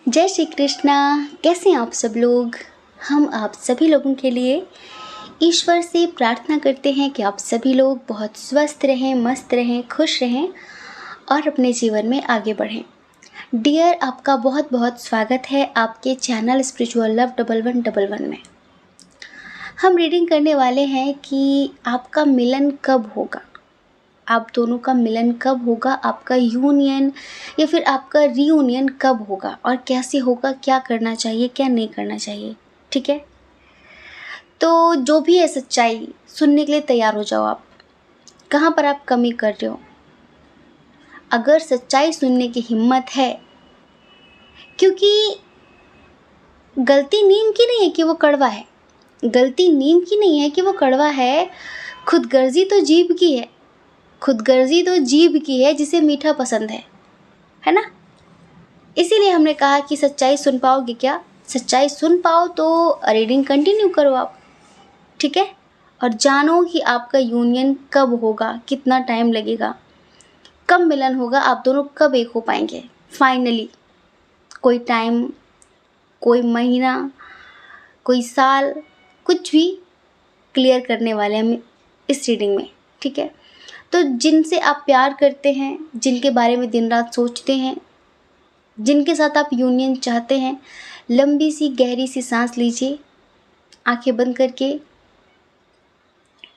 जय श्री कृष्णा। कैसे हैं आप सब लोग। हम आप सभी लोगों के लिए ईश्वर से प्रार्थना करते हैं कि आप सभी लोग बहुत स्वस्थ रहें, मस्त रहें, खुश रहें और अपने जीवन में आगे बढ़ें। डियर, आपका बहुत बहुत स्वागत है आपके चैनल स्पिरिचुअल लव 1111 में। हम रीडिंग करने वाले हैं कि आपका मिलन कब होगा, आप दोनों का मिलन कब होगा, आपका यूनियन या फिर आपका रीयूनियन कब होगा और कैसे होगा, क्या करना चाहिए, क्या नहीं करना चाहिए। ठीक है, तो जो भी है सच्चाई सुनने के लिए तैयार हो जाओ। आप कहाँ पर आप कमी कर रहे हो। अगर सच्चाई सुनने की हिम्मत है, क्योंकि गलती नीम की नहीं है कि वो कड़वा है, गलती नीम की नहीं है कि वो कड़वा है, खुदगर्जी तो जीभ की है, खुदगर्जी तो जीभ की है जिसे मीठा पसंद है ना। इसीलिए हमने कहा कि सच्चाई सुन पाओगे क्या, सच्चाई सुन पाओ तो रीडिंग कंटिन्यू करो आप। ठीक है, और जानो कि आपका यूनियन कब होगा, कितना टाइम लगेगा, कब मिलन होगा, आप दोनों कब एक हो पाएंगे फाइनली। कोई टाइम, कोई महीना, कोई साल, कुछ भी क्लियर करने वाले हम इस रीडिंग में। ठीक है, तो जिनसे आप प्यार करते हैं, जिनके बारे में दिन रात सोचते हैं, जिनके साथ आप यूनियन चाहते हैं, लंबी सी गहरी सी सांस लीजिए, आंखें बंद करके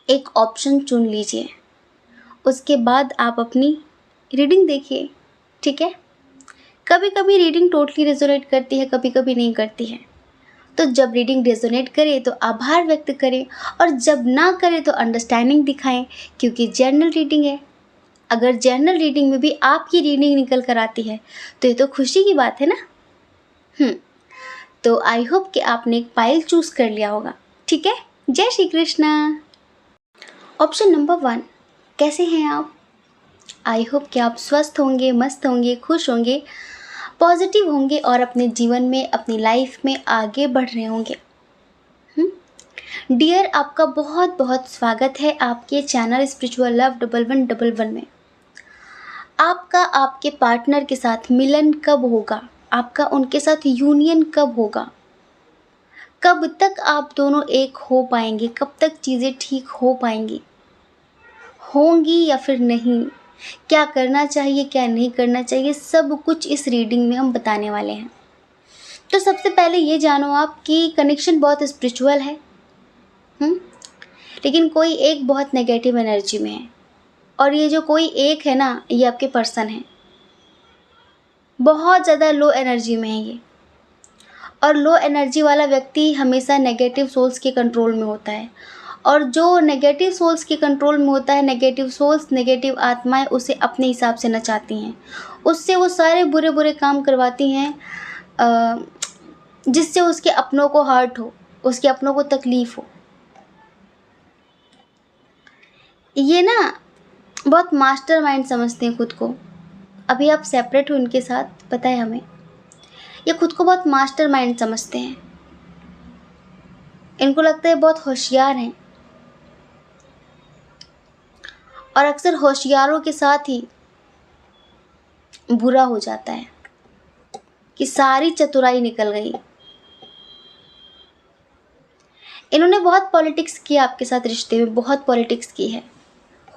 एक ऑप्शन चुन लीजिए, उसके बाद आप अपनी रीडिंग देखिए। ठीक है, कभी कभी रीडिंग टोटली रेजोनेट करती है, कभी कभी नहीं करती है। तो जब रीडिंग रेजोनेट करे तो आभार व्यक्त करें और जब ना करे तो अंडरस्टैंडिंग दिखाएं, क्योंकि जनरल रीडिंग है। अगर जनरल रीडिंग में भी आपकी रीडिंग निकल कर आती है तो ये तो खुशी की बात है ना। तो आई होप कि आपने एक पाइल चूज कर लिया होगा। ठीक है, जय श्री कृष्णा। ऑप्शन नंबर 1, कैसे हैं आप। आई होप कि आप स्वस्थ होंगे, मस्त होंगे, खुश होंगे, पॉजिटिव होंगे और अपने जीवन में, अपनी लाइफ में आगे बढ़ रहे होंगे। डियर, आपका बहुत बहुत स्वागत है आपके चैनल स्पिरिचुअल लव 1111 में। आपका आपके पार्टनर के साथ मिलन कब होगा, आपका उनके साथ यूनियन कब होगा, कब तक आप दोनों एक हो पाएंगे, कब तक चीज़ें ठीक हो पाएंगी, होंगी या फिर नहीं, क्या करना चाहिए, क्या नहीं करना चाहिए, सब कुछ इस रीडिंग में हम बताने वाले हैं। तो सबसे पहले ये जानो आप कि कनेक्शन बहुत स्पिरिचुअल है, लेकिन कोई एक बहुत नेगेटिव एनर्जी में है और ये जो कोई एक है ना, ये आपके पर्सन है, बहुत ज़्यादा लो एनर्जी में है ये। और लो एनर्जी वाला व्यक्ति हमेशा नेगेटिव सोल्स के कंट्रोल में होता है, और जो नेगेटिव सोल्स के कंट्रोल में होता है, नेगेटिव सोल्स, नेगेटिव आत्माएं उसे अपने हिसाब से नचाती हैं, उससे वो सारे बुरे बुरे काम करवाती हैं जिससे उसके अपनों को हर्ट हो, उसके अपनों को तकलीफ़ हो। ये ना बहुत मास्टरमाइंड समझते हैं खुद को। अभी आप सेपरेट हो इनके साथ, पता है हमें, ये खुद को बहुत मास्टरमाइंड समझते हैं। इनको लगता है बहुत होशियार हैं, और अक्सर होशियारों के साथ ही बुरा हो जाता है कि सारी चतुराई निकल गई। इन्होंने बहुत पॉलिटिक्स किया आपके साथ, रिश्ते में बहुत पॉलिटिक्स की है।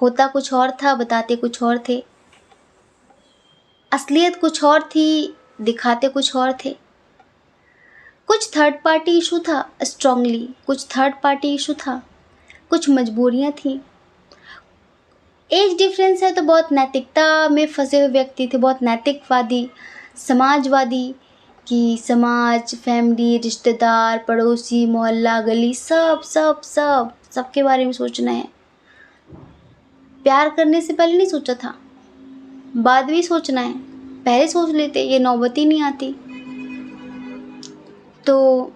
होता कुछ और था, बताते कुछ और थे, असलियत कुछ और थी, दिखाते कुछ और थे। कुछ थर्ड पार्टी इशू था स्ट्रांगली, कुछ थर्ड पार्टी इशू था, कुछ मजबूरियां थी। एज डिफरेंस है तो बहुत नैतिकता में फंसे हुए व्यक्ति थे, बहुत नैतिकवादी, समाजवादी, कि समाज, फैमिली, रिश्तेदार, पड़ोसी, मोहल्ला, गली, सब सब सब सबके बारे में सोचना है। प्यार करने से पहले नहीं सोचा था, बाद में सोचना है, पहले सोच लेते ये नौबत ही नहीं आती। तो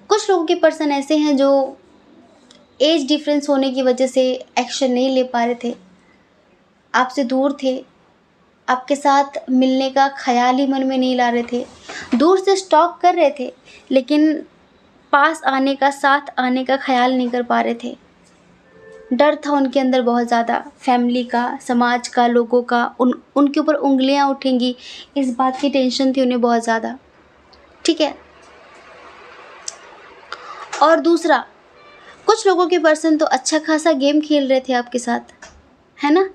कुछ लोगों के पर्सन ऐसे हैं जो एज डिफरेंस होने की वजह से एक्शन नहीं ले पा रहे थे, आपसे दूर थे, आपके साथ मिलने का ख्याल ही मन में नहीं ला रहे थे, दूर से स्टॉक कर रहे थे लेकिन पास आने का, साथ आने का ख्याल नहीं कर पा रहे थे। डर था उनके अंदर बहुत ज़्यादा, फैमिली का, समाज का, लोगों का, उनके ऊपर उंगलियां उठेंगी, इस बात की टेंशन थी उन्हें बहुत ज़्यादा। ठीक है। और दूसरा, कुछ लोगों के पर्सन तो अच्छा खासा गेम खेल रहे थे आपके साथ, है ना।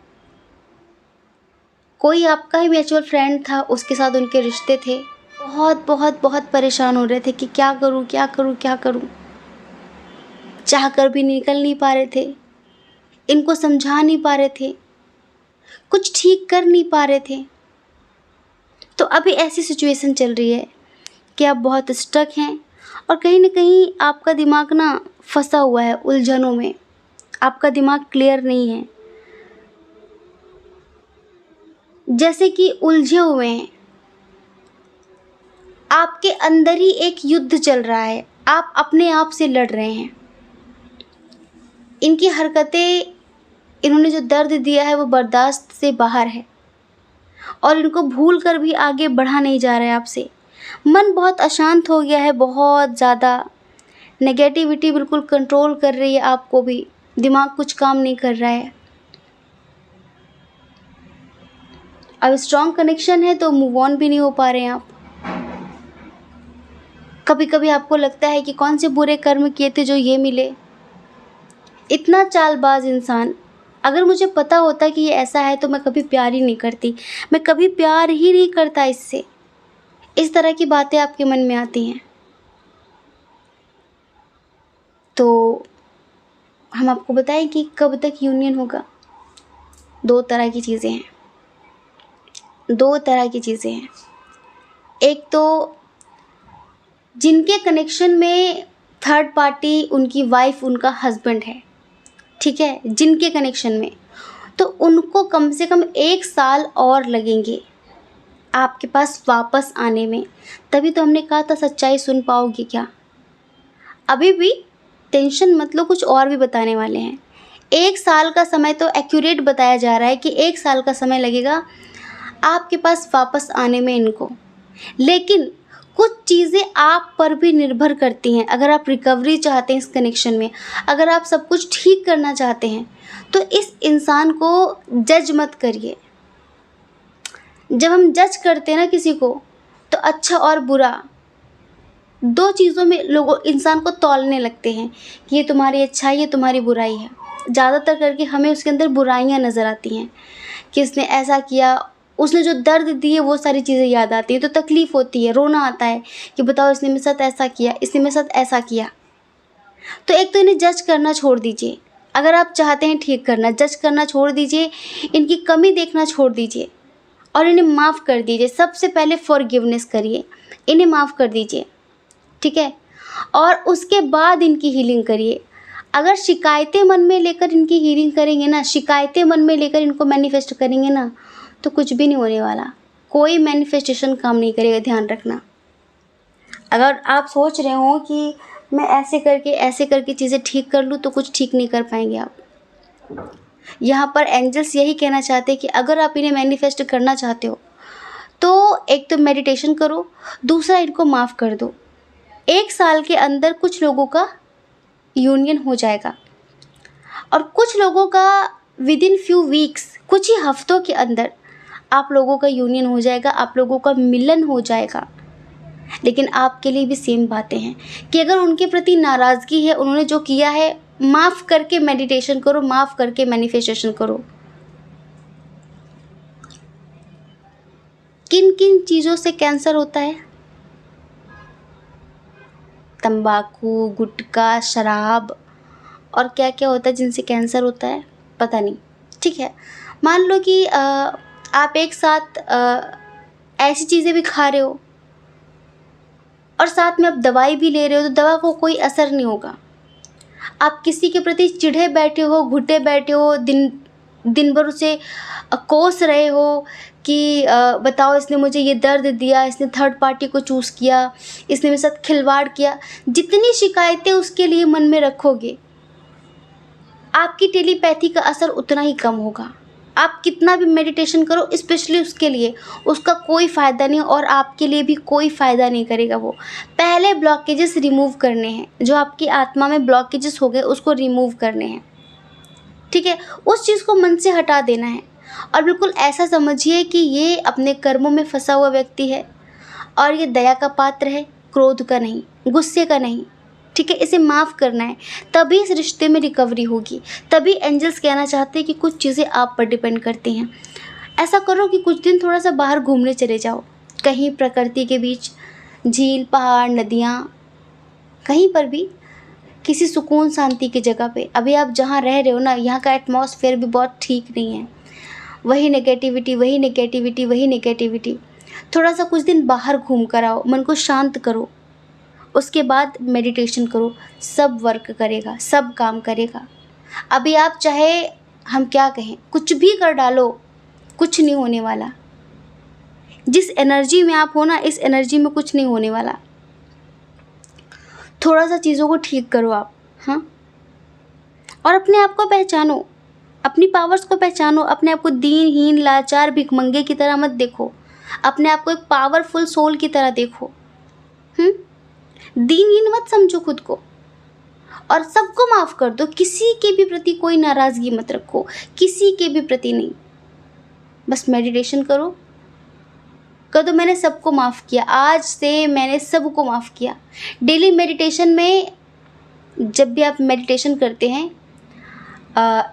कोई आपका ही म्यूचुअल फ्रेंड था, उसके साथ उनके रिश्ते थे। बहुत बहुत बहुत परेशान हो रहे थे कि क्या करूं क्या करूं क्या करूं, चाह कर भी निकल नहीं पा रहे थे, इनको समझा नहीं पा रहे थे, कुछ ठीक कर नहीं पा रहे थे। तो अभी ऐसी सिचुएशन चल रही है कि आप बहुत स्टक हैं और कहीं ना कहीं आपका दिमाग ना फंसा हुआ है उलझनों में, आपका दिमाग क्लियर नहीं है, जैसे कि उलझे हुए हैं। आपके अंदर ही एक युद्ध चल रहा है, आप अपने आप से लड़ रहे हैं। इनकी हरकतें, इन्होंने जो दर्द दिया है वो बर्दाश्त से बाहर है और इनको भूल कर भी आगे बढ़ा नहीं जा रहा है आपसे। मन बहुत अशांत हो गया है, बहुत ज़्यादा नेगेटिविटी बिल्कुल कंट्रोल कर रही है आपको भी, दिमाग कुछ काम नहीं कर रहा है। अब स्ट्रॉन्ग कनेक्शन है तो मूव ऑन भी नहीं हो पा रहे हैं आप। कभी कभी आपको लगता है कि कौन से बुरे कर्म किए थे जो ये मिले। इतना चालबाज इंसान, अगर मुझे पता होता कि ये ऐसा है तो मैं कभी प्यार ही नहीं करती, मैं कभी प्यार ही नहीं करता इससे। इस तरह की बातें आपके मन में आती हैं। तो हम आपको बताएं कि कब तक यूनियन होगा। दो तरह की चीज़ें हैं, दो तरह की चीज़ें हैं। एक तो जिनके कनेक्शन में थर्ड पार्टी उनकी वाइफ उनका हस्बैंड है, ठीक है, जिनके कनेक्शन में, तो उनको कम से कम 1 साल और लगेंगे आपके पास वापस आने में। तभी तो हमने कहा था सच्चाई सुन पाओगे क्या। अभी भी टेंशन मत लो, कुछ और भी बताने वाले हैं। 1 साल का समय तो एक्यूरेट बताया जा रहा है कि 1 साल का समय लगेगा आपके पास वापस आने में इनको। लेकिन कुछ चीज़ें आप पर भी निर्भर करती हैं। अगर आप रिकवरी चाहते हैं इस कनेक्शन में, अगर आप सब कुछ ठीक करना चाहते हैं, तो इस इंसान को जज मत करिए। जब हम जज करते हैं ना किसी को, तो अच्छा और बुरा दो चीज़ों में लोगों इंसान को तौलने लगते हैं कि ये तुम्हारी अच्छाई है, तुम्हारी बुराई है। ज़्यादातर करके हमें उसके अंदर बुराइयां नज़र आती हैं कि इसने ऐसा किया, उसने जो दर्द दिए वो सारी चीज़ें याद आती है, तो तकलीफ़ होती है, रोना आता है कि बताओ इसने मेरे साथ ऐसा किया, इसने मेरे साथ ऐसा किया। तो एक तो इन्हें जज करना छोड़ दीजिए। अगर आप चाहते हैं ठीक करना, जज करना छोड़ दीजिए, इनकी कमी देखना छोड़ दीजिए और इन्हें माफ़ कर दीजिए। सबसे पहले फॉरगिवनेस करिए, इन्हें माफ़ कर दीजिए, ठीक है। और उसके बाद इनकी हीलिंग करिए। अगर शिकायतें मन में लेकर इनकी हीलिंग करेंगे ना, शिकायतें मन में लेकर इनको मैनिफेस्ट करेंगे ना, तो कुछ भी नहीं होने वाला। कोई मैनिफेस्टेशन काम नहीं करेगा, ध्यान रखना। अगर आप सोच रहे हो कि मैं ऐसे करके चीज़ें ठीक कर लूँ, तो कुछ ठीक नहीं कर पाएंगे आप। यहाँ पर एंजल्स यही कहना चाहते हैं कि अगर आप इन्हें मैनिफेस्ट करना चाहते हो तो एक तो मेडिटेशन करो, दूसरा इनको माफ़ कर दो। 1 साल के अंदर कुछ लोगों का यूनियन हो जाएगा और कुछ लोगों का विदिन फ्यू वीक्स, कुछ ही हफ्तों के अंदर आप लोगों का यूनियन हो जाएगा, आप लोगों का मिलन हो जाएगा। लेकिन आपके लिए भी सेम बातें हैं कि अगर उनके प्रति नाराज़गी है, उन्होंने जो किया है, माफ़ करके मेडिटेशन करो, माफ़ करके मैनिफेस्टेशन करो। किन किन चीज़ों से कैंसर होता है? तंबाकू, गुटखा, शराब और क्या क्या होता है जिनसे कैंसर होता है, पता नहीं, ठीक है। मान लो कि आप एक साथ ऐसी चीज़ें भी खा रहे हो और साथ में आप दवाई भी ले रहे हो, तो दवा को कोई असर नहीं होगा। आप किसी के प्रति चिढ़े बैठे हो, घुटे बैठे हो, दिन भर उसे कोस रहे हो कि बताओ इसने मुझे ये दर्द दिया, इसने थर्ड पार्टी को चूज़ किया, इसने मेरे साथ खिलवाड़ किया। जितनी शिकायतें उसके लिए मन में रखोगे, आपकी टेलीपैथी का असर उतना ही कम होगा। आप कितना भी मेडिटेशन करो, स्पेशली उसके लिए, उसका कोई फ़ायदा नहीं और आपके लिए भी कोई फ़ायदा नहीं करेगा वो। पहले ब्लॉकेजेस रिमूव करने हैं, जो आपकी आत्मा में ब्लॉकेजेस हो गए उसको रिमूव करने हैं, ठीक है। उस चीज़ को मन से हटा देना है और बिल्कुल ऐसा समझिए कि ये अपने कर्मों में फंसा हुआ व्यक्ति है और ये दया का पात्र है, क्रोध का नहीं, गुस्से का नहीं, ठीक है, इसे माफ़ करना है, तभी इस रिश्ते में रिकवरी होगी। तभी एंजल्स कहना चाहते हैं कि कुछ चीज़ें आप पर डिपेंड करती हैं। ऐसा करो कि कुछ दिन थोड़ा सा बाहर घूमने चले जाओ, कहीं प्रकृति के बीच, झील, पहाड़, नदियाँ, कहीं पर भी, किसी सुकून शांति की जगह पे। अभी आप जहाँ रह रहे हो ना, यहाँ का एटमॉस्फेयर भी बहुत ठीक नहीं है, वही नेगेटिविटी, वही नेगेटिविटी, वही नेगेटिविटी। थोड़ा सा कुछ दिन बाहर घूम कर आओ, मन को शांत करो, उसके बाद मेडिटेशन करो, सब वर्क करेगा, सब काम करेगा। अभी आप चाहे हम क्या कहें, कुछ भी कर डालो, कुछ नहीं होने वाला। जिस एनर्जी में आप हो ना, इस एनर्जी में कुछ नहीं होने वाला। थोड़ा सा चीज़ों को ठीक करो आप, हाँ, और अपने आप को पहचानो, अपनी पावर्स को पहचानो। अपने आप को दीनहीन, लाचार, भिखमंगे की तरह मत देखो, अपने आप को एक पावरफुल सोल की तरह देखो। दीनहीन मत समझो खुद को, और सबको माफ़ कर दो। किसी के भी प्रति कोई नाराज़गी मत रखो, किसी के भी प्रति नहीं। बस मेडिटेशन करो, कह दो मैंने सबको माफ़ किया, आज से मैंने सबको माफ़ किया। डेली मेडिटेशन में जब भी आप मेडिटेशन करते हैं,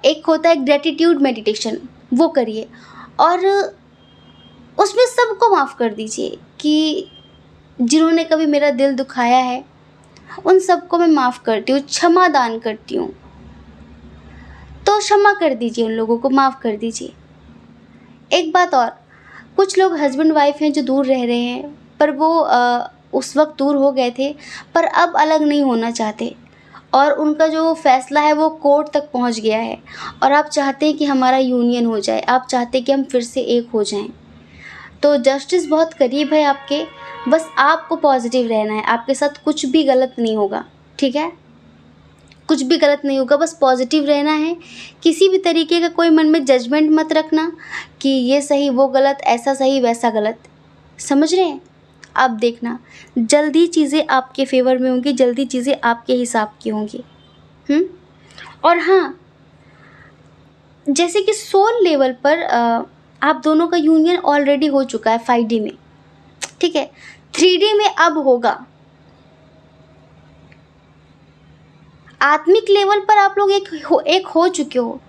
एक होता है ग्रेटिट्यूड मेडिटेशन, वो करिए, और उसमें सबको माफ़ कर दीजिए कि जिन्होंने कभी मेरा दिल दुखाया है, उन सबको मैं माफ़ करती हूँ, क्षमा दान करती हूँ। तो क्षमा कर दीजिए, उन लोगों को माफ़ कर दीजिए। एक बात और, कुछ लोग हस्बैंड वाइफ हैं जो दूर रह रहे हैं, पर वो उस वक्त दूर हो गए थे, पर अब अलग नहीं होना चाहते, और उनका जो फ़ैसला है वो कोर्ट तक पहुंच गया है, और आप चाहते हैं कि हमारा यूनियन हो जाए, आप चाहते हैं कि हम फिर से एक हो जाएं। तो जस्टिस बहुत करीब है आपके, बस आपको पॉजिटिव रहना है। आपके साथ कुछ भी गलत नहीं होगा, ठीक है, कुछ भी गलत नहीं होगा, बस पॉजिटिव रहना है। किसी भी तरीके का कोई मन में जजमेंट मत रखना कि ये सही, वो गलत, ऐसा सही, वैसा गलत। समझ रहे हैं? आप देखना, जल्दी चीज़ें आपके फेवर में होंगी, जल्दी चीज़ें आपके हिसाब की होंगी। और हाँ, जैसे कि सोल लेवल पर आप दोनों का यूनियन ऑलरेडी हो चुका है 5D में, ठीक है, 3D में अब होगा। आत्मिक लेवल पर आप लोग एक हो चुके हो,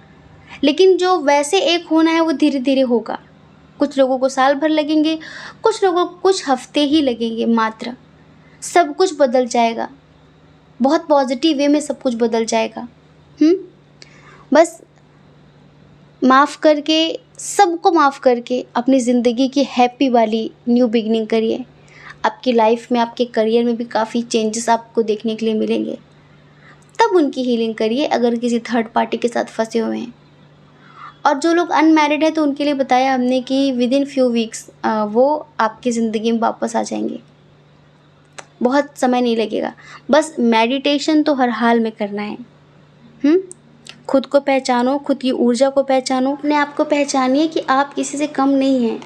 लेकिन जो वैसे एक होना है वो धीरे धीरे होगा। कुछ लोगों को साल भर लगेंगे, कुछ लोगों को कुछ हफ्ते ही लगेंगे मात्र। सब कुछ बदल जाएगा, बहुत पॉजिटिव वे में सब कुछ बदल जाएगा। बस माफ़ करके, सबको माफ़ करके अपनी ज़िंदगी की हैप्पी वाली न्यू बिगनिंग करिए। आपकी लाइफ में, आपके करियर में भी काफ़ी चेंजेस आपको देखने के लिए मिलेंगे। तब उनकी हीलिंग करिए अगर किसी थर्ड पार्टी के साथ फंसे हुए हैं। और जो लोग अनमैरिड हैं तो उनके लिए बताया हमने कि विद इन फ्यू वीक्स वो आपकी ज़िंदगी में वापस आ जाएंगे। बहुत समय नहीं लगेगा, बस मेडिटेशन तो हर हाल में करना है। खुद को पहचानो, खुद की ऊर्जा को पहचानो, अपने आप को पहचानिए कि आप किसी से कम नहीं हैं।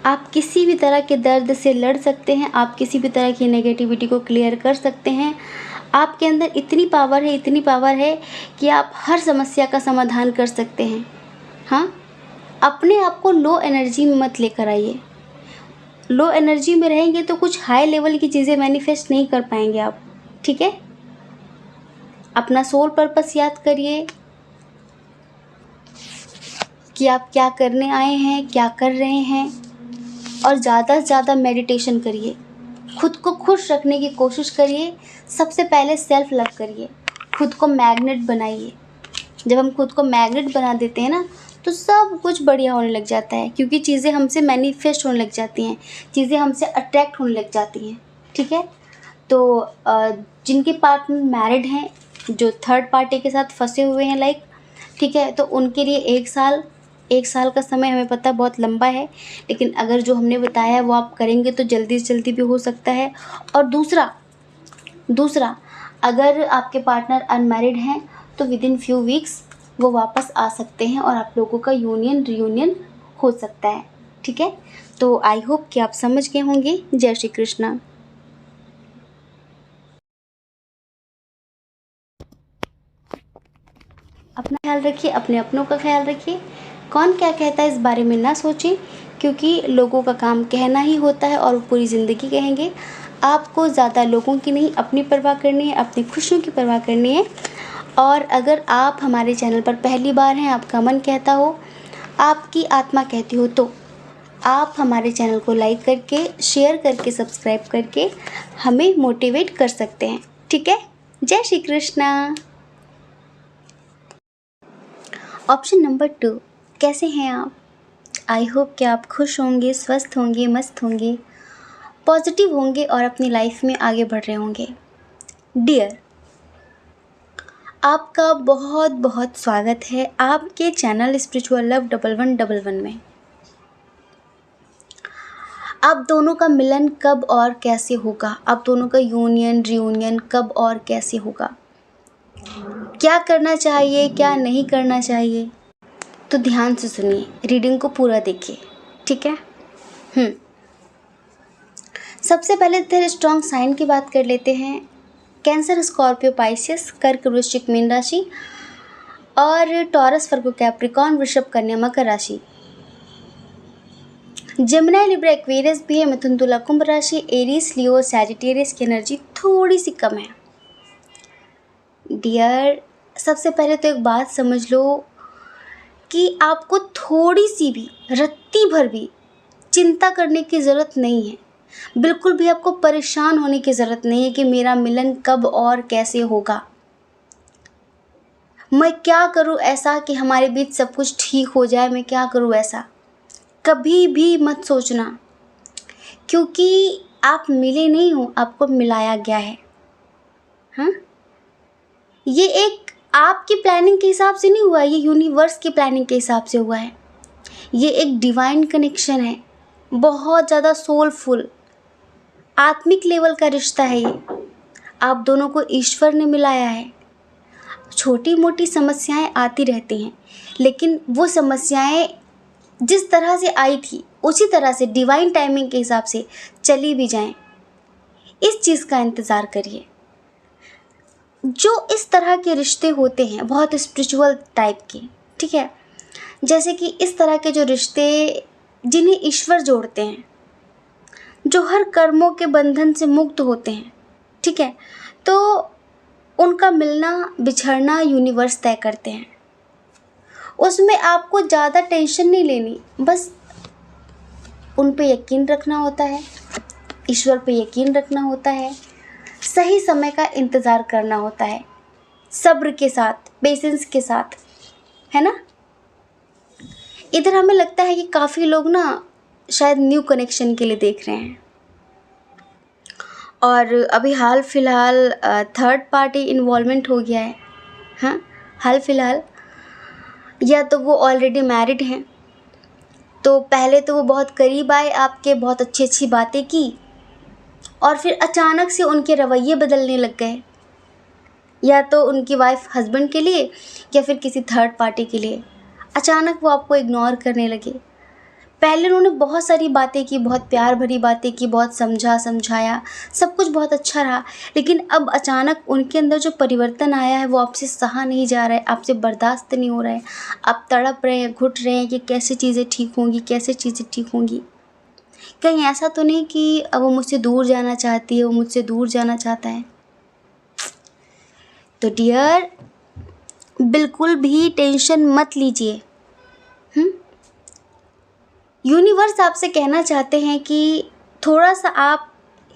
आप किसी भी तरह के दर्द से लड़ सकते हैं, आप किसी भी तरह की नेगेटिविटी को क्लियर कर सकते हैं। आपके अंदर इतनी पावर है, इतनी पावर है कि आप हर समस्या का समाधान कर सकते हैं। हाँ, अपने आप को लो एनर्जी में मत लेकर आइए। लो एनर्जी में रहेंगे तो कुछ हाई लेवल की चीज़ें मैनिफेस्ट नहीं कर पाएंगे आप, ठीक है। अपना सोल पर्पस याद करिए कि आप क्या करने आए हैं, क्या कर रहे हैं, और ज़्यादा से ज़्यादा मेडिटेशन करिए। खुद को खुश रखने की कोशिश करिए। सबसे पहले सेल्फ लव करिए, खुद को मैग्नेट बनाइए। जब हम खुद को मैग्नेट बना देते हैं ना, तो सब कुछ बढ़िया होने लग जाता है, क्योंकि चीज़ें हमसे मैनिफेस्ट होने लग जाती हैं, चीज़ें हमसे अट्रैक्ट होने लग जाती हैं, ठीक है। तो जिनके पार्टनर मैरिड हैं, जो थर्ड पार्टी के साथ फंसे हुए हैं लाइक, ठीक है, तो उनके लिए एक साल का समय हमें पता है बहुत लंबा है, लेकिन अगर जो हमने बताया है वो आप करेंगे तो जल्दी से जल्दी भी हो सकता है। और दूसरा अगर आपके पार्टनर अनमैरिड हैं तो विद इन फ्यू वीक्स वो वापस आ सकते हैं और आप लोगों का रीयूनियन हो सकता है, ठीक है। तो आई होप कि आप समझ गए होंगे। जय श्री कृष्णा। अपना ख्याल रखिए, अपने अपनों का ख्याल रखिए। कौन क्या कहता है इस बारे में ना सोचें, क्योंकि लोगों का काम कहना ही होता है और वो पूरी ज़िंदगी कहेंगे। आपको ज़्यादा लोगों की नहीं, अपनी परवाह करनी है, अपनी खुशियों की परवाह करनी है। और अगर आप हमारे चैनल पर पहली बार हैं, आपका मन कहता हो, आपकी आत्मा कहती हो, तो आप हमारे चैनल को लाइक करके, शेयर करके, सब्सक्राइब करके हमें मोटिवेट कर सकते हैं। ठीक है। जय श्री कृष्णा। ऑप्शन नंबर 2, कैसे हैं आप? आई होप कि आप खुश होंगे, स्वस्थ होंगे, मस्त होंगे, पॉजिटिव होंगे और अपनी लाइफ में आगे बढ़ रहे होंगे। डियर, आपका बहुत बहुत स्वागत है आपके चैनल स्पिरिचुअल लव 1111 में। आप दोनों का मिलन कब और कैसे होगा? आप दोनों का यूनियन, रियूनियन कब और कैसे होगा? क्या करना चाहिए, क्या नहीं करना चाहिए? तो ध्यान से सुनिए, रीडिंग को पूरा देखिए। ठीक है। सबसे पहले तेरे स्ट्रॉन्ग साइन की बात कर लेते हैं। कैंसर, स्कॉर्पियो, पाइसेस, कर्क, वृश्चिक, मीन राशि और टॉरस, वर्गो, कैप्रिकॉर्न, वृषभ, कन्या, मकर राशि। जेमिनी, लिब्रा, एक्वेरियस भी है। मिथुन, तुला, कुंभ राशि। एरीज, लियो, सैजिटेरियस की एनर्जी थोड़ी सी कम है। डियर, सबसे पहले तो एक बात समझ लो कि आपको थोड़ी सी भी, रत्ती भर भी चिंता करने की ज़रूरत नहीं है। बिल्कुल भी आपको परेशान होने की ज़रूरत नहीं है कि मेरा मिलन कब और कैसे होगा, मैं क्या करूं ऐसा कि हमारे बीच सब कुछ ठीक हो जाए, मैं क्या करूं ऐसा। कभी भी मत सोचना, क्योंकि आप मिले नहीं हो, आपको मिलाया गया है। हाँ, ये एक आपकी प्लानिंग के हिसाब से नहीं हुआ, ये यूनिवर्स की प्लानिंग के हिसाब से हुआ है। ये एक डिवाइन कनेक्शन है, बहुत ज़्यादा सोलफुल, आत्मिक लेवल का रिश्ता है ये। आप दोनों को ईश्वर ने मिलाया है। छोटी मोटी समस्याएं आती रहती हैं, लेकिन वो समस्याएं जिस तरह से आई थी उसी तरह से डिवाइन टाइमिंग के हिसाब से चली भी जाएं, इस चीज़ का इंतज़ार करिए। जो इस तरह के रिश्ते होते हैं बहुत स्पिरिचुअल टाइप के, ठीक है, जैसे कि इस तरह के जो रिश्ते जिन्हें ईश्वर जोड़ते हैं, जो हर कर्मों के बंधन से मुक्त होते हैं, ठीक है, तो उनका मिलना बिछड़ना यूनिवर्स तय करते हैं। उसमें आपको ज़्यादा टेंशन नहीं लेनी, बस उन पे यकीन रखना होता है, ईश्वर पे यकीन रखना होता है, सही समय का इंतज़ार करना होता है, सब्र के साथ, पेशेंस के साथ, है ना। इधर हमें लगता है कि काफ़ी लोग ना शायद न्यू कनेक्शन के लिए देख रहे हैं, और अभी हाल फिलहाल थर्ड पार्टी इन्वॉल्वमेंट हो गया है। हाँ, हाल फिलहाल, या तो वो ऑलरेडी मैरिड हैं, तो पहले तो वो बहुत करीब आए आपके, बहुत अच्छी अच्छी बातें की, और फिर अचानक से उनके रवैये बदलने लग गए, या तो उनकी वाइफ हस्बैंड के लिए या फिर किसी थर्ड पार्टी के लिए अचानक वो आपको इग्नोर करने लगे। पहले उन्होंने बहुत सारी बातें की, बहुत प्यार भरी बातें की, बहुत समझाया, सब कुछ बहुत अच्छा रहा, लेकिन अब अचानक उनके अंदर जो परिवर्तन आया है वो आपसे सहा नहीं जा रहा है, आपसे बर्दाश्त नहीं हो रहा है। आप तड़प रहे हैं, घुट रहे हैं कि कैसे चीज़ें ठीक होंगी, कैसे चीज़ें ठीक होंगी। कहीं ऐसा तो नहीं कि अब वो मुझसे दूर जाना चाहती है, वो मुझसे दूर जाना चाहता है। तो डियर, बिल्कुल भी टेंशन मत लीजिए। यूनिवर्स आपसे कहना चाहते हैं कि थोड़ा सा आप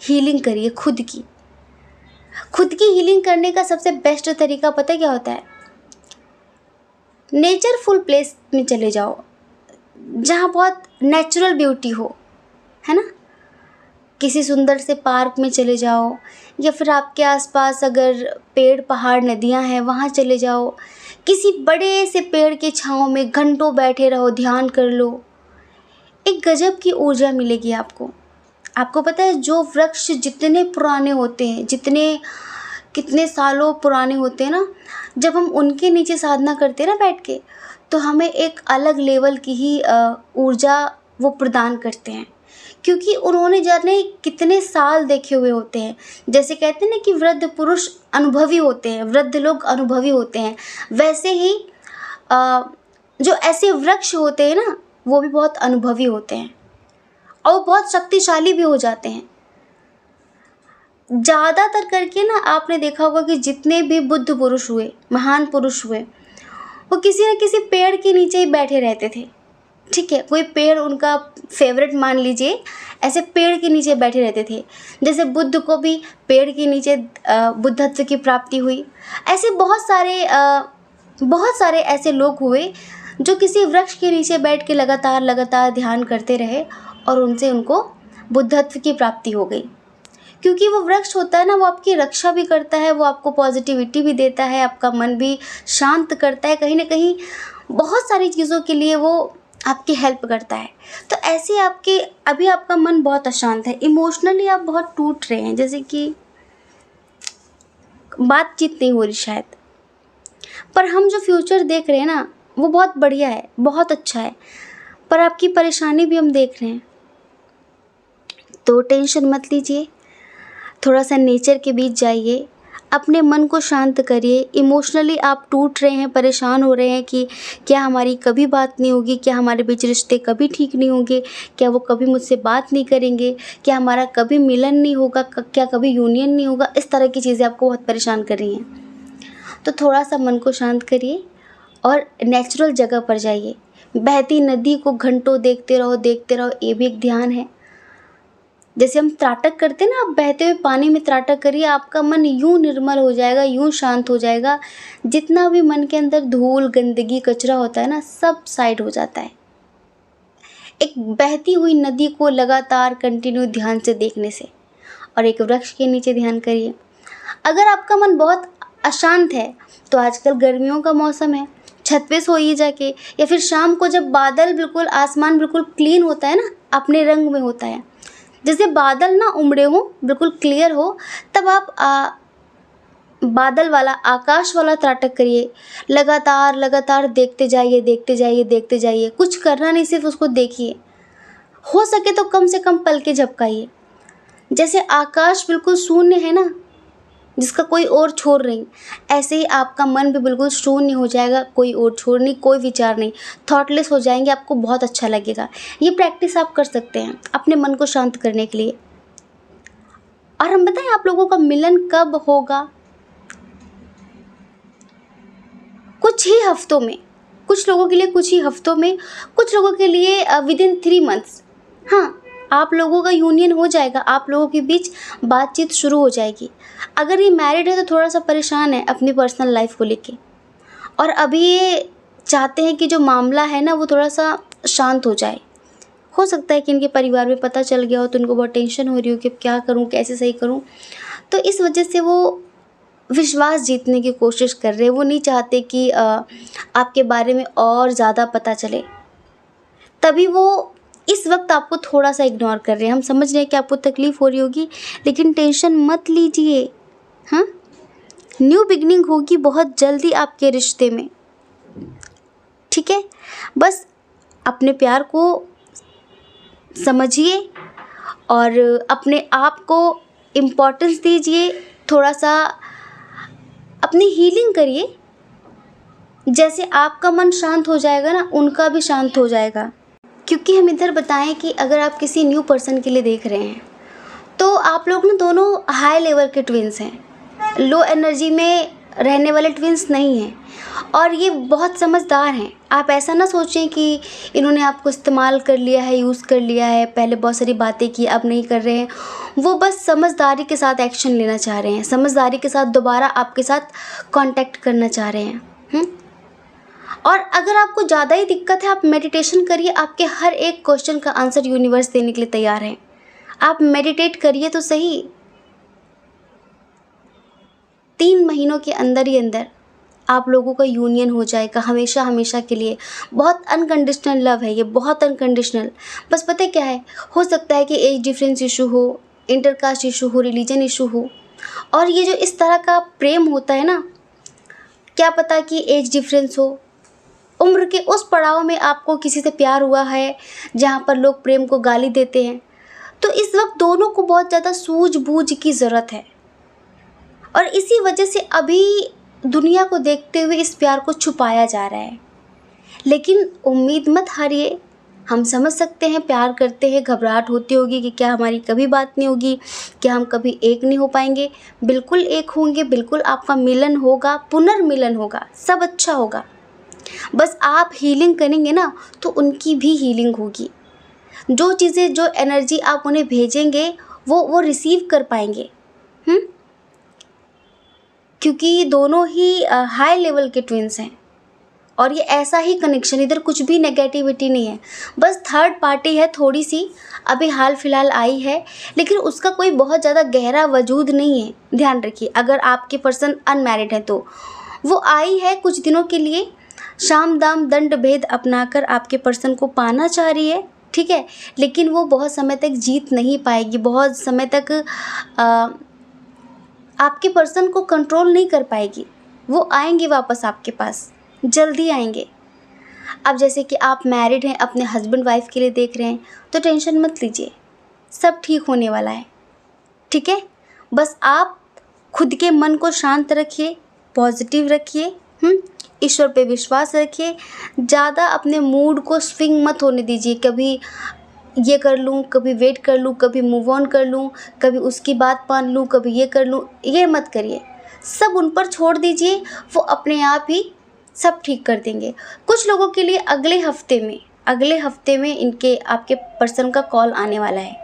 हीलिंग करिए खुद की। खुद की हीलिंग करने का सबसे बेस्ट तरीका पता क्या होता है? नेचरफुल प्लेस में चले जाओ, जहाँ बहुत नेचुरल ब्यूटी हो, है ना। किसी सुंदर से पार्क में चले जाओ, या फिर आपके आसपास अगर पेड़, पहाड़, नदियाँ हैं वहाँ चले जाओ। किसी बड़े से पेड़ के छाँव में घंटों बैठे रहो, ध्यान कर लो, एक गजब की ऊर्जा मिलेगी आपको। आपको पता है, जो वृक्ष जितने पुराने होते हैं, जितने कितने सालों पुराने होते हैं ना, जब हम उनके नीचे साधना करते हैं ना बैठ के, तो हमें एक अलग लेवल की ही ऊर्जा वो प्रदान करते हैं, क्योंकि उन्होंने जाने कितने साल देखे हुए होते हैं। जैसे कहते हैं ना कि वृद्ध पुरुष अनुभवी होते हैं, वृद्ध लोग अनुभवी होते हैं, वैसे ही जो ऐसे वृक्ष होते हैं ना, वो भी बहुत अनुभवी होते हैं और बहुत शक्तिशाली भी हो जाते हैं। ज़्यादातर करके ना आपने देखा होगा कि जितने भी बुद्ध पुरुष हुए, महान पुरुष हुए, वो किसी न किसी पेड़ के नीचे ही बैठे रहते थे। ठीक है, कोई पेड़ उनका फेवरेट मान लीजिए, ऐसे पेड़ के नीचे बैठे रहते थे। जैसे बुद्ध को भी पेड़ के नीचे बुद्धत्व की प्राप्ति हुई। ऐसे बहुत सारे ऐसे लोग हुए जो किसी वृक्ष के नीचे बैठ के लगातार ध्यान करते रहे और उनसे उनको बुद्धत्व की प्राप्ति हो गई। क्योंकि वो वृक्ष होता है ना, वो आपकी रक्षा भी करता है, वो आपको पॉजिटिविटी भी देता है, आपका मन भी शांत करता है, कहीं ना कहीं बहुत सारी चीज़ों के लिए वो आपकी हेल्प करता है। तो ऐसे अभी आपका मन बहुत अशांत है, इमोशनली आप बहुत टूट रहे हैं, जैसे कि बातचीत नहीं हो रही शायद, पर हम जो फ्यूचर देख रहे हैं ना वो बहुत बढ़िया है, बहुत अच्छा है, पर आपकी परेशानी भी हम देख रहे हैं। तो टेंशन मत लीजिए, थोड़ा सा नेचर के बीच जाइए, अपने मन को शांत करिए। इमोशनली आप टूट रहे हैं, परेशान हो रहे हैं कि क्या हमारी कभी बात नहीं होगी, क्या हमारे बीच रिश्ते कभी ठीक नहीं होंगे, क्या वो कभी मुझसे बात नहीं करेंगे, क्या हमारा कभी मिलन नहीं होगा, क्या कभी यूनियन नहीं होगा। इस तरह की चीज़ें आपको बहुत परेशान कर रही हैं। तो थोड़ा सा मन को शांत करिए और नेचुरल जगह पर जाइए। बहती नदी को घंटों देखते रहो, ये भी एक ध्यान है। जैसे हम त्राटक करते हैं ना, आप बहते हुए पानी में त्राटक करिए, आपका मन यूं निर्मल हो जाएगा, यूं शांत हो जाएगा। जितना भी मन के अंदर धूल, गंदगी, कचरा होता है ना, सब साइड हो जाता है एक बहती हुई नदी को लगातार कंटिन्यू ध्यान से देखने से। और एक वृक्ष के नीचे ध्यान करिए। अगर आपका मन बहुत अशांत है तो आजकल गर्मियों का मौसम है, छत पे सोइए जाके, या फिर शाम को जब बादल बिल्कुल, आसमान बिल्कुल क्लीन होता है ना, अपने रंग में होता है, जैसे बादल ना उमड़े हो, बिल्कुल क्लियर हो, तब आप बादल वाला, आकाश वाला त्राटक करिए। लगातार देखते जाइए। कुछ करना नहीं, सिर्फ उसको देखिए। हो सके तो कम से कम पलके झपकाइए। जैसे आकाश बिल्कुल शून्य है ना, जिसका कोई और छोर नहीं, ऐसे ही आपका मन भी बिल्कुल शून्य हो जाएगा, कोई और छोर नहीं, कोई विचार नहीं, थॉटलेस हो जाएंगे। आपको बहुत अच्छा लगेगा। ये प्रैक्टिस आप कर सकते हैं अपने मन को शांत करने के लिए। और हम बताएं आप लोगों का मिलन कब होगा? कुछ ही हफ्तों में, कुछ लोगों के लिए कुछ ही हफ्तों में, कुछ लोगों के लिए विदिन 3 मंथ्स। हाँ, आप लोगों का यूनियन हो जाएगा, आप लोगों के बीच बातचीत शुरू हो जाएगी। अगर ये मैरिड है तो थोड़ा सा परेशान है अपनी पर्सनल लाइफ को लेके, और अभी ये चाहते हैं कि जो मामला है ना वो थोड़ा सा शांत हो जाए। हो सकता है कि इनके परिवार में पता चल गया हो तो इनको बहुत टेंशन हो रही हो कि क्या करूं, कैसे सही करूं। तो इस वजह से वो विश्वास जीतने की कोशिश कर रहे हैं। वो नहीं चाहते कि आपके बारे में और ज़्यादा पता चले, तभी वो इस वक्त आपको थोड़ा सा इग्नोर कर रहे हैं। हम समझ रहे हैं कि आपको तकलीफ़ हो रही होगी, लेकिन टेंशन मत लीजिए। हाँ, न्यू बिगनिंग होगी बहुत जल्दी आपके रिश्ते में। ठीक है, बस अपने प्यार को समझिए और अपने आप को इम्पोर्टेंस दीजिए। थोड़ा सा अपनी हीलिंग करिए। जैसे आपका मन शांत हो जाएगा ना, उनका भी शांत हो जाएगा। क्योंकि हम इधर बताएं कि अगर आप किसी न्यू पर्सन के लिए देख रहे हैं तो आप लोग ना दोनों हाई लेवल के ट्विंस हैं, लो एनर्जी में रहने वाले ट्विंस नहीं हैं, और ये बहुत समझदार हैं। आप ऐसा ना सोचें कि इन्होंने आपको इस्तेमाल कर लिया है, यूज़ कर लिया है, पहले बहुत सारी बातें की अब नहीं कर रहे हैं। वो बस समझदारी के साथ एक्शन लेना चाह रहे हैं, समझदारी के साथ दोबारा आपके साथ कांटेक्ट करना चाह रहे हैं। और अगर आपको ज़्यादा ही दिक्कत है, आप मेडिटेशन करिए, आपके हर एक क्वेश्चन का आंसर यूनिवर्स देने के लिए तैयार है। आप मेडिटेट करिए तो सही। 3 महीनों के अंदर ही अंदर आप लोगों का यूनियन हो जाएगा, हमेशा हमेशा के लिए। बहुत अनकंडीशनल लव है ये, बहुत अनकंडीशनल। बस पता है क्या है, हो सकता है कि एज डिफरेंस इशू हो, इंटरकास्ट इशू हो, रिलीजन इशू हो, और ये जो इस तरह का प्रेम होता है ना, क्या पता कि एज डिफरेंस हो, उम्र के उस पड़ाव में आपको किसी से प्यार हुआ है जहाँ पर लोग प्रेम को गाली देते हैं। तो इस वक्त दोनों को बहुत ज़्यादा सूझबूझ की ज़रूरत है, और इसी वजह से अभी दुनिया को देखते हुए इस प्यार को छुपाया जा रहा है। लेकिन उम्मीद मत हारिए, हम समझ सकते हैं, प्यार करते हैं, घबराहट होती होगी कि क्या हमारी कभी बात नहीं होगी, क्या हम कभी एक नहीं हो पाएंगे। बिल्कुल एक होंगे, बिल्कुल आपका मिलन होगा, पुनर्मिलन होगा, सब अच्छा होगा। बस आप हीलिंग करेंगे ना तो उनकी भी हीलिंग होगी। जो चीज़ें, जो एनर्जी आप उन्हें भेजेंगे वो रिसीव कर पाएंगे। क्योंकि दोनों ही हाई लेवल के ट्विंस हैं और ये ऐसा ही कनेक्शन, इधर कुछ भी नेगेटिविटी नहीं है। बस थर्ड पार्टी है थोड़ी सी, अभी हाल फिलहाल आई है, लेकिन उसका कोई बहुत ज़्यादा गहरा वजूद नहीं है। ध्यान रखिए, अगर आपके पर्सन अनमैरिड है तो वो आई है कुछ दिनों के लिए, शाम दाम दंड भेद अपनाकर आपके पर्सन को पाना चाह रही है, ठीक है। लेकिन वो बहुत समय तक जीत नहीं पाएगी, बहुत समय तक आपके पर्सन को कंट्रोल नहीं कर पाएगी। वो आएंगे वापस आपके पास, जल्दी आएंगे। अब जैसे कि आप मैरिड हैं, अपने हस्बैंड वाइफ के लिए देख रहे हैं, तो टेंशन मत लीजिए, सब ठीक होने वाला है, ठीक है। बस आप खुद के मन को शांत रखिए, पॉजिटिव रखिए, ईश्वर पे विश्वास रखिए। ज़्यादा अपने मूड को स्विंग मत होने दीजिए, कभी ये कर लूँ, कभी वेट कर लूँ, कभी मूव ऑन कर लूँ, कभी उसकी बात मान लूँ, कभी ये कर लूँ, ये मत करिए। सब उन पर छोड़ दीजिए, वो अपने आप ही सब ठीक कर देंगे। कुछ लोगों के लिए अगले हफ्ते में इनके आपके पर्सन का कॉल आने वाला है,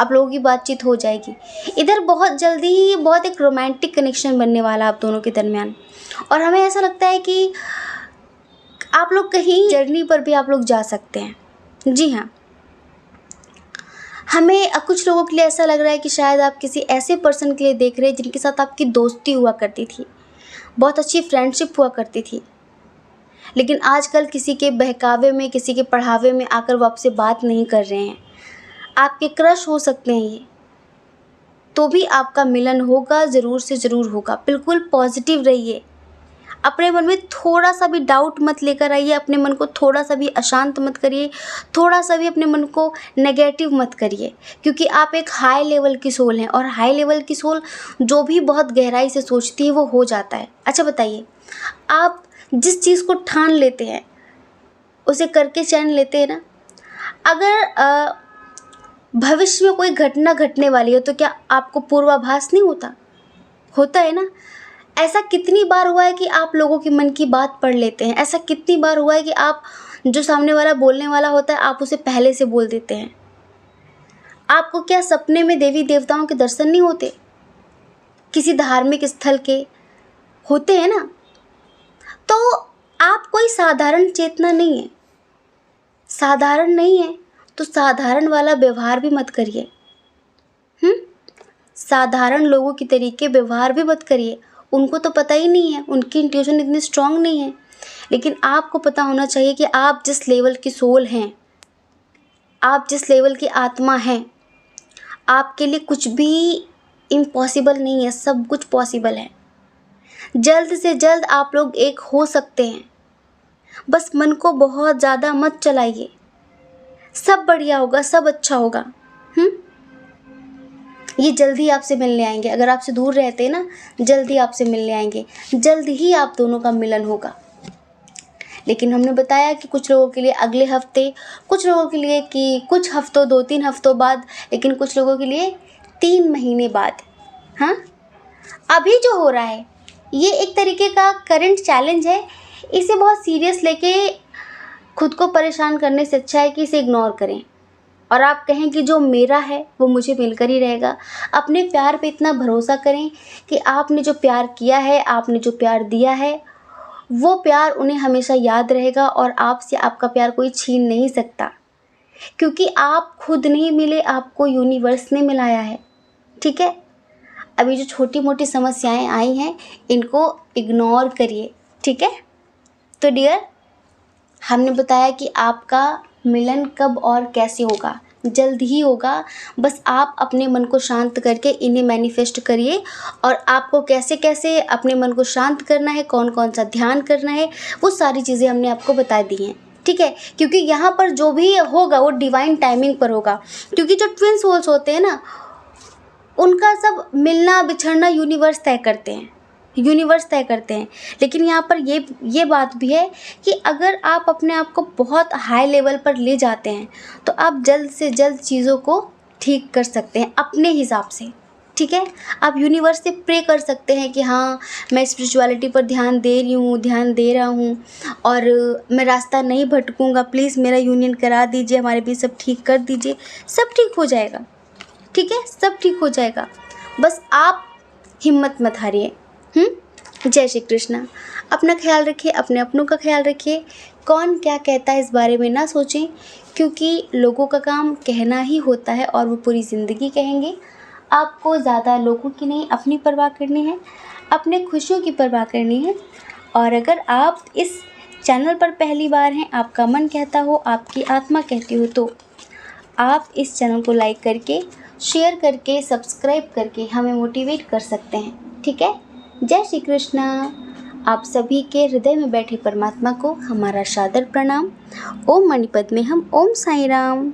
आप लोगों की बातचीत हो जाएगी। इधर बहुत जल्दी ही बहुत एक रोमांटिक कनेक्शन बनने वाला आप दोनों के दरमियान। और हमें ऐसा लगता है कि आप लोग कहीं जर्नी पर भी आप लोग जा सकते हैं। जी हाँ, हमें कुछ लोगों के लिए ऐसा लग रहा है कि शायद आप किसी ऐसे पर्सन के लिए देख रहे हैं जिनके साथ आपकी दोस्ती हुआ करती थी, बहुत अच्छी फ्रेंडशिप हुआ करती थी, लेकिन आजकल किसी के बहकावे में, किसी के पढ़ावे में आकर वो आपसे बात नहीं कर रहे हैं। आपके क्रश हो सकते हैं ये, तो भी आपका मिलन होगा, ज़रूर से ज़रूर होगा। बिल्कुल पॉजिटिव रहिए, अपने मन में थोड़ा सा भी डाउट मत लेकर आइए, अपने मन को थोड़ा सा भी अशांत मत करिए, थोड़ा सा भी अपने मन को नेगेटिव मत करिए, क्योंकि आप एक हाई लेवल की सोल हैं और हाई लेवल की सोल जो भी बहुत गहराई से सोचती है वो हो जाता है। अच्छा बताइए, आप जिस चीज़ को ठान लेते हैं उसे करके चैन लेते हैं ना। अगर भविष्य में कोई घटना घटने वाली है तो क्या आपको पूर्वाभास नहीं होता है ना। ऐसा कितनी बार हुआ है कि आप लोगों के मन की बात पढ़ लेते हैं, ऐसा कितनी बार हुआ है कि आप जो सामने वाला बोलने वाला होता है आप उसे पहले से बोल देते हैं। आपको क्या सपने में देवी देवताओं के दर्शन नहीं होते, किसी धार्मिक स्थल के होते हैं ना। तो आप कोई साधारण चेतना नहीं है, साधारण नहीं है तो साधारण वाला व्यवहार भी मत करिए। साधारण लोगों की तरीके व्यवहार भी मत करिए। उनको तो पता ही नहीं है, उनकी इंट्यूशन इतनी स्ट्रांग नहीं है, लेकिन आपको पता होना चाहिए कि आप जिस लेवल की सोल हैं, आप जिस लेवल की आत्मा हैं, आपके लिए कुछ भी इम्पॉसिबल नहीं है, सब कुछ पॉसिबल है। जल्द से जल्द आप लोग एक हो सकते हैं। बस मन को बहुत ज़्यादा मत चलाइए, सब बढ़िया होगा, सब अच्छा होगा। ये जल्दी आपसे मिलने आएंगे, अगर आपसे दूर रहते हैं ना, जल्दी आपसे मिलने आएंगे, जल्द ही आप दोनों का मिलन होगा। लेकिन हमने बताया कि कुछ लोगों के लिए अगले हफ्ते, कुछ लोगों के लिए कि कुछ हफ्तों, 2-3 हफ्तों बाद, लेकिन कुछ लोगों के लिए 3 महीने बाद। हाँ, अभी जो हो रहा है ये एक तरीके का करंट चैलेंज है, इसे बहुत सीरियस लेके खुद को परेशान करने से अच्छा है कि इसे इग्नोर करें और आप कहें कि जो मेरा है वो मुझे मिलकर ही रहेगा। अपने प्यार पे इतना भरोसा करें कि आपने जो प्यार किया है, आपने जो प्यार दिया है, वो प्यार उन्हें हमेशा याद रहेगा और आपसे आपका प्यार कोई छीन नहीं सकता, क्योंकि आप खुद नहीं मिले, आपको यूनिवर्स ने मिलाया है। ठीक है, अभी जो छोटी मोटी समस्याएं आई हैं इनको इग्नोर करिए। ठीक है, तो डियर, हमने बताया कि आपका मिलन कब और कैसे होगा, जल्द ही होगा। बस आप अपने मन को शांत करके इन्हें मैनिफेस्ट करिए, और आपको कैसे कैसे अपने मन को शांत करना है, कौन कौन सा ध्यान करना है, वो सारी चीज़ें हमने आपको बता दी हैं। ठीक है, क्योंकि यहाँ पर जो भी होगा वो डिवाइन टाइमिंग पर होगा, क्योंकि जो ट्विन सोल्स होते हैं ना, उनका सब मिलना बिछड़ना यूनिवर्स तय करते हैं। यूनिवर्स तय करते हैं। लेकिन यहाँ पर ये बात भी है कि अगर आप अपने आप को बहुत हाई लेवल पर ले जाते हैं तो आप जल्द से जल्द चीज़ों को ठीक कर सकते हैं अपने हिसाब से, ठीक है। आप यूनिवर्स से प्रे कर सकते हैं कि हाँ, मैं स्पिरिचुअलिटी पर ध्यान दे रही हूँ, ध्यान दे रहा हूँ और मैं रास्ता नहीं भटकूँगा, प्लीज़ मेरा यूनियन करा दीजिए, हमारे बीच सब ठीक कर दीजिए, सब ठीक हो जाएगा, ठीक है, सब ठीक हो जाएगा। बस आप हिम्मत मत हारिए। जय श्री कृष्णा। अपना ख्याल रखिए, अपने अपनों का ख्याल रखिए। कौन क्या कहता है इस बारे में ना सोचें, क्योंकि लोगों का काम कहना ही होता है और वो पूरी ज़िंदगी कहेंगे। आपको ज़्यादा लोगों की नहीं, अपनी परवाह करनी है, अपने खुशियों की परवाह करनी है। और अगर आप इस चैनल पर पहली बार हैं, आपका मन कहता हो, आपकी आत्मा कहती हो, तो आप इस चैनल को लाइक करके, शेयर करके, सब्सक्राइब करके हमें मोटिवेट कर सकते हैं, ठीक है। जय श्री कृष्णा। आप सभी के हृदय में बैठे परमात्मा को हमारा सादर प्रणाम। ओम मणिपद में हम ओम साईं राम।